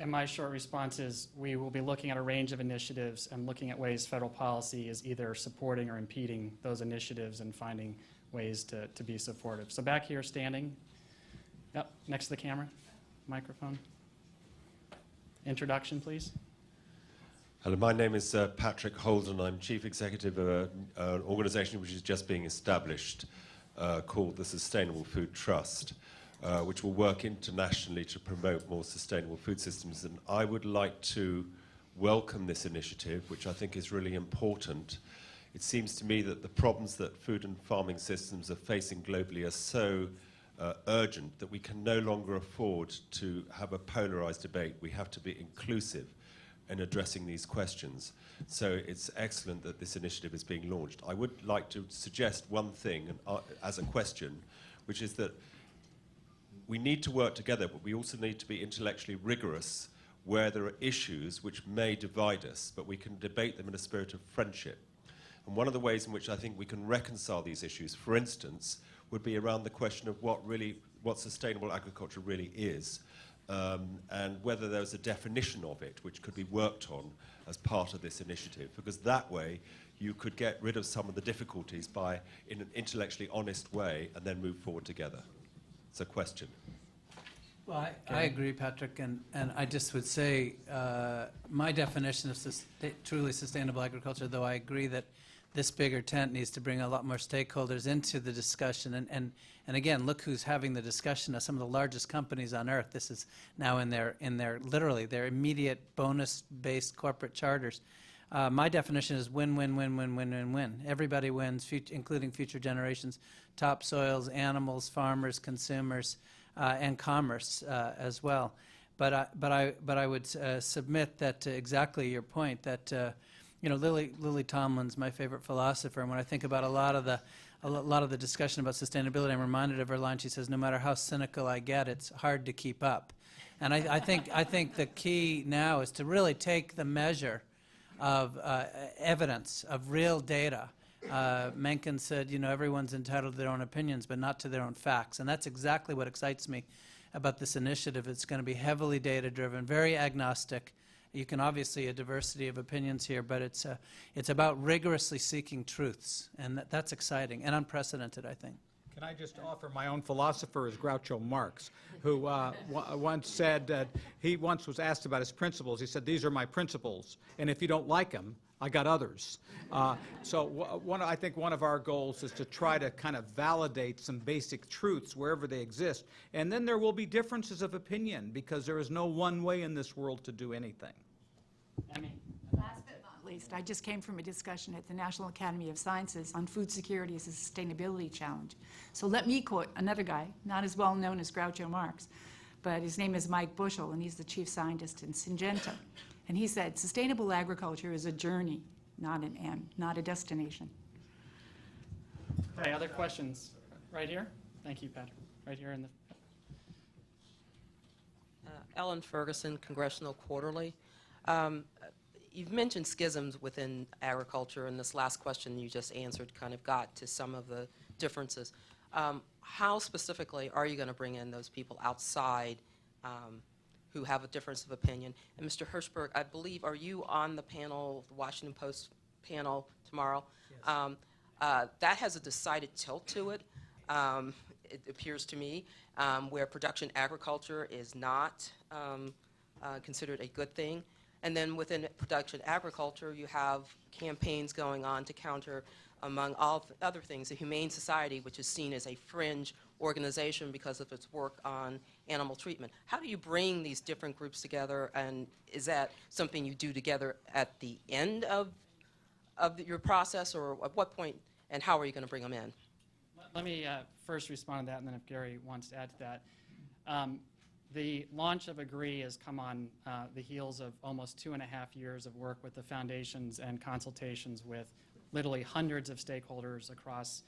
And my short response is we will be looking at a range of initiatives and looking at ways federal policy is either supporting or impeding those initiatives and finding ways to be supportive. So back here standing, yep, next to the camera, microphone. Introduction, please. Hello, my name is Patrick Holden. I'm Chief Executive of an organization which is just being established called the Sustainable Food Trust, which will work internationally to promote more sustainable food systems. And I would like to welcome this initiative, which I think is really important. It seems to me that the problems that food and farming systems are facing globally are so urgent that we can no longer afford to have a polarized debate. We have to be inclusive in addressing these questions. So it's excellent that this initiative is being launched. I would like to suggest one thing as a question, which is that we need to work together, but we also need to be intellectually rigorous where there are issues which may divide us, but we can debate them in a spirit of friendship. And one of the ways in which I think we can reconcile these issues, for instance, would be around the question of what sustainable agriculture really is, and whether there's a definition of it which could be worked on as part of this initiative, because that way you could get rid of some of the difficulties in an intellectually honest way and then move forward together. It's a question. Well, I agree, Patrick, and I just would say my definition of truly sustainable agriculture, though I agree that this bigger tent needs to bring a lot more stakeholders into the discussion. And again, look who's having the discussion. Some of the largest companies on earth. This is now in their literally their immediate bonus-based corporate charters. My definition is win, win, win, win, win, win, win. Everybody wins, including future generations, topsoils, animals, farmers, consumers, and commerce as well. But I would submit that exactly your point that. Lily Tomlin's my favorite philosopher, and when I think about a lot of the discussion about sustainability, I'm reminded of her line. She says, "No matter how cynical I get, it's hard to keep up." And I think the key now is to really take the measure of evidence, of real data. Mencken said, everyone's entitled to their own opinions, but not to their own facts, and that's exactly what excites me about this initiative. It's going to be heavily data-driven, very agnostic. You can obviously a diversity of opinions here, but it's about rigorously seeking truths, and that's exciting and unprecedented, I think. Can I just offer my own philosopher is Groucho Marx, who once said that he once was asked about his principles. He said, "These are my principles, and if you don't like them, I got others." I think one of our goals is to try to kind of validate some basic truths wherever they exist, and then there will be differences of opinion because there is no one way in this world to do anything. Last but not least, I just came from a discussion at the National Academy of Sciences on food security as a sustainability challenge. So let me quote another guy, not as well known as Groucho Marx, but his name is Mike Bushell, and he's the chief scientist in Syngenta. And he said, sustainable agriculture is a journey, not an end, not a destination. Okay, other questions? Right here? Thank you, Patrick. Right here in the... Ellen Ferguson, Congressional Quarterly. You've mentioned schisms within agriculture, and this last question you just answered kind of got to some of the differences. How specifically are you going to bring in those people outside who have a difference of opinion? And Mr. Hirshberg, I believe, are you on the panel, the Washington Post panel tomorrow? Yes. That has a decided tilt to it, it appears to me, where production agriculture is not considered a good thing. And then within production agriculture, you have campaigns going on to counter, among all other things, the Humane Society, which is seen as a fringe organization because of its work on animal treatment. How do you bring these different groups together, and is that something you do together at the end of your process, or at what point, and how are you going to bring them in? Let me first respond to that, and then if Gary wants to add to that. The launch of AGREE has come on the heels of almost 2.5 years of work with the foundations and consultations with literally hundreds of stakeholders across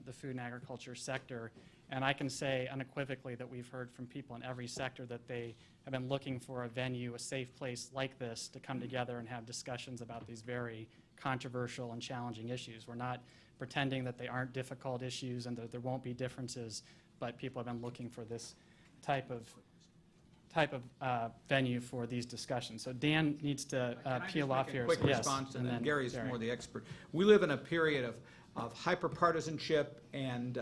the food and agriculture sector. And I can say unequivocally that we've heard from people in every sector that they have been looking for a venue, a safe place like this to come together and have discussions about these very controversial and challenging issues. We're not pretending that they aren't difficult issues and that there won't be differences, but people have been looking for this type of venue for these discussions. So Dan needs to peel off here. Quick response, and then Gary's Gary. more the expert. We live in a period of hyper-partisanship and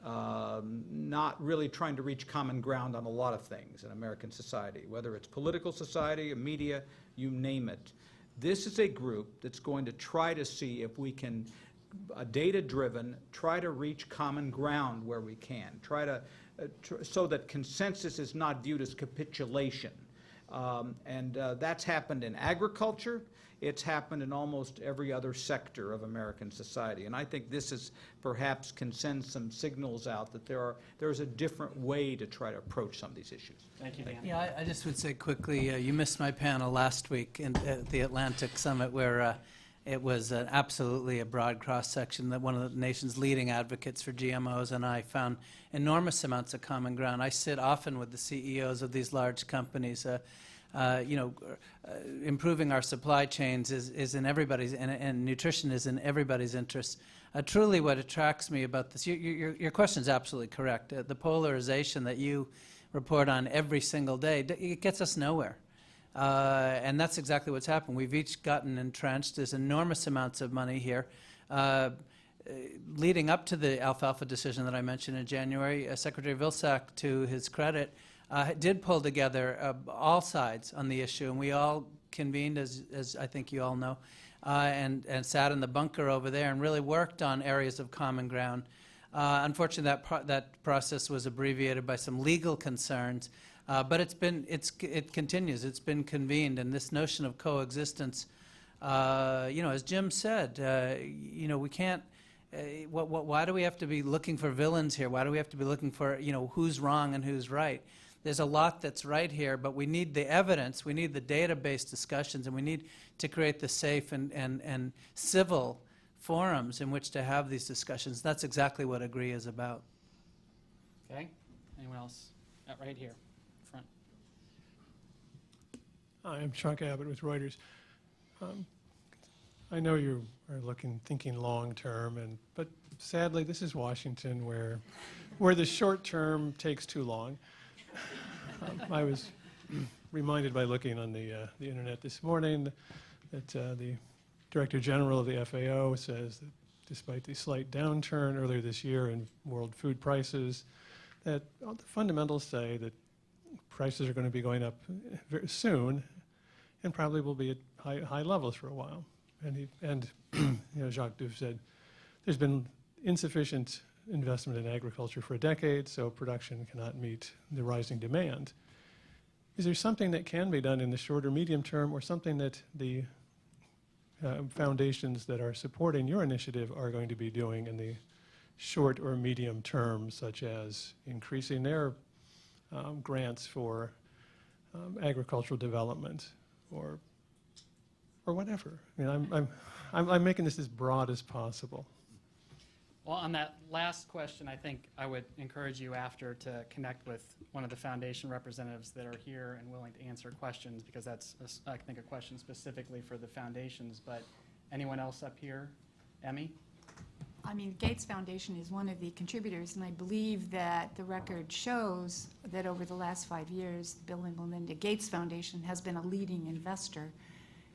not really trying to reach common ground on a lot of things in American society, whether it's political society, media, you name it. This is a group that's going to try to see if we can, data-driven, try to reach common ground where we can, try to so that consensus is not viewed as capitulation. That's happened in agriculture. It's happened in almost every other sector of American society. And I think this is perhaps can send some signals out that there's a different way to try to approach some of these issues. Thank you, Dan. Yeah, I just would say quickly, you missed my panel last week at the Atlantic Summit where it was absolutely a broad cross-section that one of the nation's leading advocates for GMOs and I found enormous amounts of common ground. I sit often with the CEOs of these large companies. Improving our supply chains is in everybody's, and nutrition is in everybody's interest. Truly what attracts me about this, your question is absolutely correct. The polarization that you report on every single day, it gets us nowhere. And that's exactly what's happened. We've each gotten entrenched. There's enormous amounts of money here. Leading up to the alfalfa decision that I mentioned in January, Secretary Vilsack, to his credit, did pull together all sides on the issue, and we all convened, as I think you all know, and sat in the bunker over there and really worked on areas of common ground. Unfortunately, that process was abbreviated by some legal concerns. But it continues. It's been convened, and this notion of coexistence, as Jim said, we can't. Why do we have to be looking for villains here? Why do we have to be looking for who's wrong and who's right? There's a lot that's right here, but we need the evidence. We need the database discussions, and we need to create the safe and civil forums in which to have these discussions. That's exactly what AGREE is about. Okay. Anyone else? Right here. Front. Hi, I'm Chuck Abbott with Reuters. I know you are thinking long term, but sadly, this is Washington, where the short term takes too long. I was reminded by looking on the internet this morning that the Director General of the FAO says that despite the slight downturn earlier this year in world food prices, that all the fundamentals say that prices are going to be going up very soon and probably will be at high levels for a while. And Jacques Diouf said there's been insufficient investment in agriculture for a decade, so production cannot meet the rising demand. Is there something that can be done in the short or medium term, or something that the foundations that are supporting your initiative are going to be doing in the short or medium term, such as increasing their grants for agricultural development or whatever. I mean, I'm making this as broad as possible. Well, on that last question, I think I would encourage you after to connect with one of the foundation representatives that are here and willing to answer questions, because that's, I think, a question specifically for the foundations. But anyone else up here? Emmy? I mean, Gates Foundation is one of the contributors, and I believe that the record shows that over the last 5 years, the Bill and Melinda Gates Foundation has been a leading investor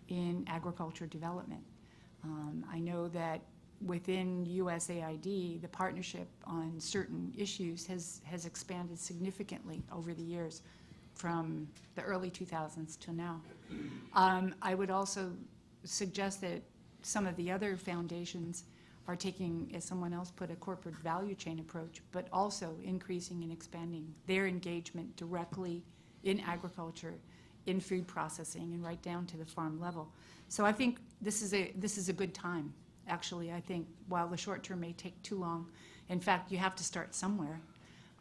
in agriculture development. I know that within USAID, the partnership on certain issues has expanded significantly over the years from the early 2000s to now. I would also suggest that some of the other foundations are taking, as someone else put, a corporate value chain approach, but also increasing and expanding their engagement directly in agriculture, in food processing, and right down to the farm level. So I think this is a good time. Actually, I think while the short term may take too long, in fact, you have to start somewhere.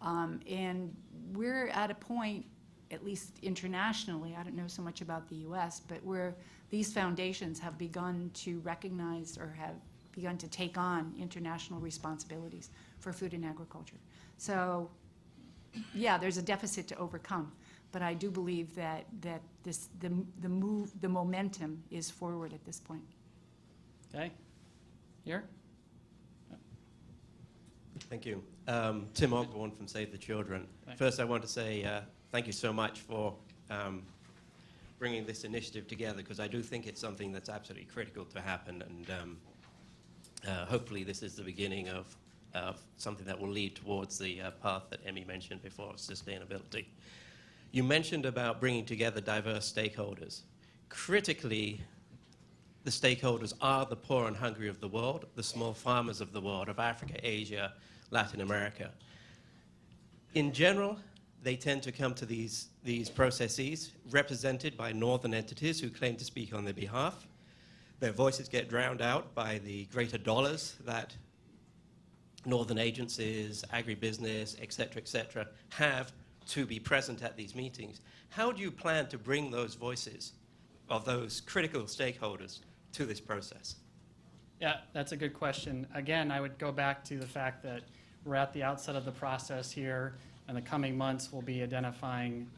And we're at a point, at least internationally, I don't know so much about the US, but where these foundations have begun to recognize or have begun to take on international responsibilities for food and agriculture. So, yeah, there's a deficit to overcome, but I do believe that the momentum is forward at this point. Okay. Here? Thank you. Tim Ogborn from Save the Children. Thanks. First, I want to say thank you so much for bringing this initiative together, because I do think it's something that's absolutely critical to happen, and hopefully this is the beginning of something that will lead towards the path that Emmy mentioned before, sustainability. You mentioned about bringing together diverse stakeholders. Critically, the stakeholders are the poor and hungry of the world, the small farmers of the world, of Africa, Asia, Latin America. In general, they tend to come to these processes represented by northern entities who claim to speak on their behalf. Their voices get drowned out by the greater dollars that northern agencies, agribusiness, et cetera, have to be present at these meetings. How do you plan to bring those voices of those critical stakeholders to this process? Yeah, that's a good question. Again, I would go back to the fact that we're at the outset of the process here. In the coming months, we'll be identifying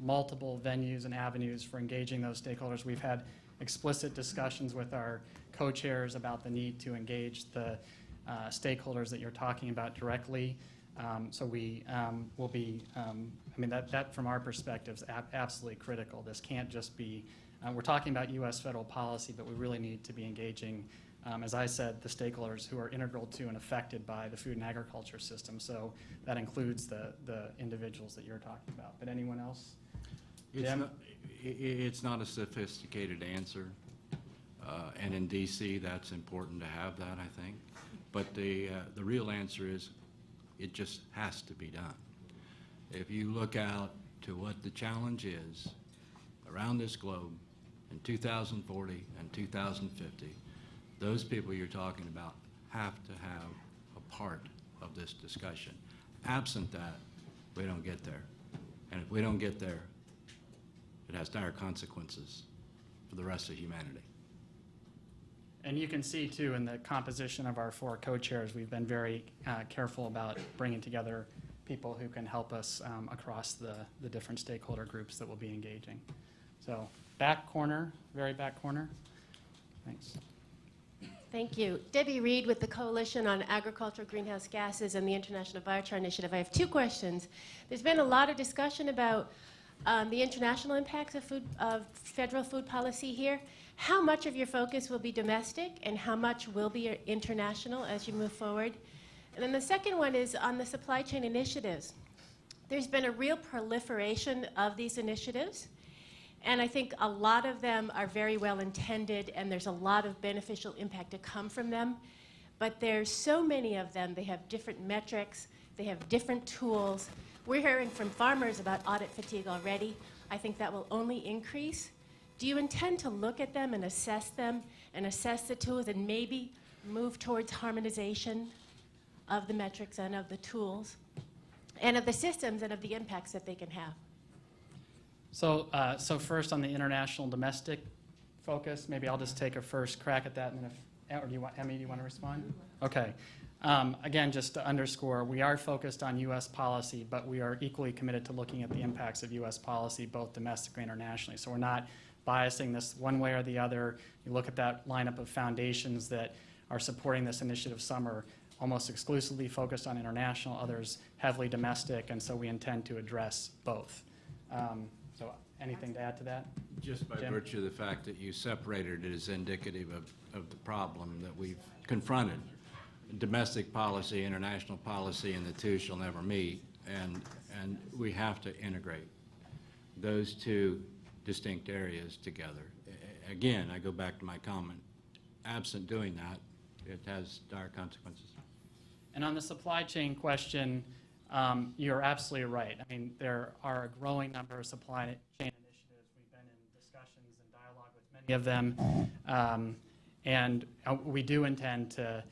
multiple venues and avenues for engaging those stakeholders. We've had explicit discussions with our co-chairs about the need to engage the stakeholders that you're talking about directly. So we will be, I mean, that from our perspective is absolutely critical. This can't just be, we're talking about U.S. federal policy, but we really need to be engaging, as I said, the stakeholders who are integral to and affected by the food and agriculture system. So that includes the individuals that you're talking about. But anyone else? It's not a sophisticated answer. And in D.C., that's important to have that, I think. But the real answer is it just has to be done. If you look out to what the challenge is around this globe in 2040 and 2050, those people you're talking about have to have a part of this discussion. Absent that, we don't get there. And if we don't get there, it has dire consequences for the rest of humanity. And you can see, too, in the composition of our four co-chairs, we've been very careful about bringing together people who can help us across the different stakeholder groups that we'll be engaging. So back corner, very back corner. Thanks. Thank you. Debbie Reed with the Coalition on Agricultural Greenhouse Gases and the International Biochar Initiative. I have two questions. There's been a lot of discussion about the international impacts of federal food policy here. How much of your focus will be domestic and how much will be international as you move forward? And then the second one is on the supply chain initiatives. There's been a real proliferation of these initiatives, and I think a lot of them are very well intended and there's a lot of beneficial impact to come from them. But there's so many of them, they have different metrics, they have different tools. We're hearing from farmers about audit fatigue already. I think that will only increase. Do you intend to look at them and assess the tools and maybe move towards harmonization of the metrics and of the tools? and of the systems and of the impacts that they can have. So, so first on the international domestic focus, maybe I'll just take a first crack at that, and then or do you want, Emmy, do you want to respond? Okay. Again, just to underscore, we are focused on U.S. policy, but we are equally committed to looking at the impacts of U.S. policy, both domestically and internationally. So we're not biasing this one way or the other. You look at that lineup of foundations that are supporting this initiative. Some are almost exclusively focused on international, others heavily domestic, and so we intend to address both. So anything to add to that? Just by Jim? virtue of the fact that you separated it is indicative of the problem that we've confronted. Domestic policy, international policy, and the two shall never meet, and we have to integrate those two distinct areas together. Again, I go back to my comment. Absent doing that, it has dire consequences. And on the supply chain question, you're absolutely right. I mean, there are a growing number of supply chain initiatives. We've been in discussions and dialogue with many of them, and we do intend to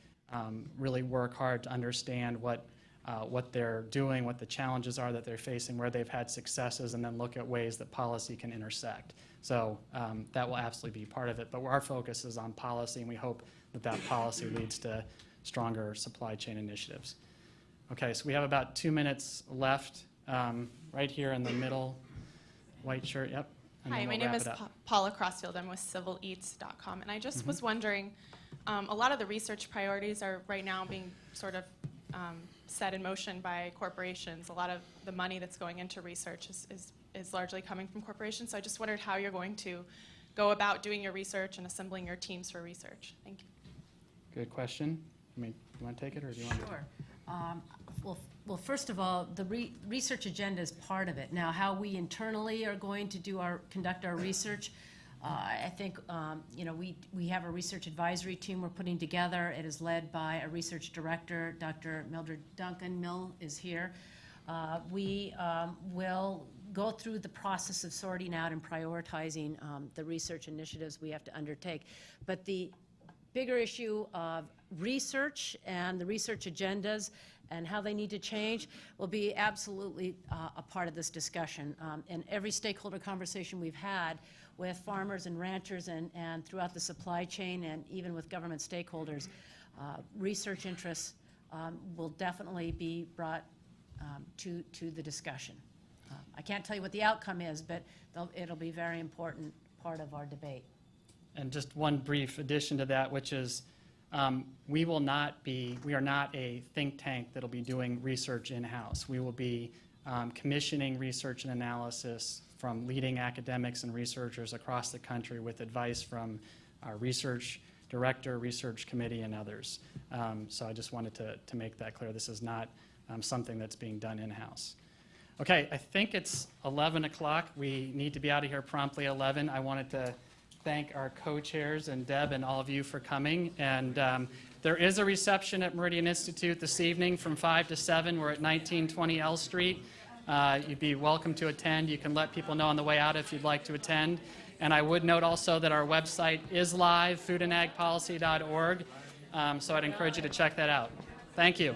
really work hard to understand what they're doing, what the challenges are that they're facing, where they've had successes, and then look at ways that policy can intersect. So that will absolutely be part of it. But our focus is on policy, and we hope that that policy leads to stronger supply chain initiatives. Okay, so we have about 2 minutes left, right here in the middle, white shirt, yep. and Hi, then my we'll name wrap is it up. Paula Crossfield. I'm with CivilEats.com, and I just was wondering, a lot of the research priorities are right now being sort of set in motion by corporations. A lot of the money that's going into research is largely coming from corporations, so I just wondered how you're going to go about doing your research and assembling your teams for research. Thank you. Good question. I mean, you want to take it, or do you want Sure. Well, first of all, the research agenda is part of it. Now, how we internally are going to conduct our research, I think, we have a research advisory team we're putting together. It is led by a research director, Dr. Mildred Duncan. Mill is here. We will go through the process of sorting out and prioritizing the research initiatives we have to undertake. But the bigger issue of research and the research agendas and how they need to change will be absolutely a part of this discussion. In every stakeholder conversation we've had with farmers and ranchers and throughout the supply chain and even with government stakeholders, research interests will definitely be brought to the discussion. I can't tell you what the outcome is, but it'll be a very important part of our debate. And just one brief addition to that, which is we are not a think tank that'll be doing research in-house. We will be commissioning research and analysis from leading academics and researchers across the country with advice from our research director, research committee, and others. So I just wanted to make that clear. This is not something that's being done in-house. Okay, I think it's 11 o'clock. We need to be out of here promptly at 11. I wanted to thank our co-chairs and Deb and all of you for coming. And there is a reception at Meridian Institute this evening from 5 to 7. We're at 1920 L Street. You'd be welcome to attend. You can let people know on the way out if you'd like to attend. And I would note also that our website is live, foodandagpolicy.org. So I'd encourage you to check that out. Thank you.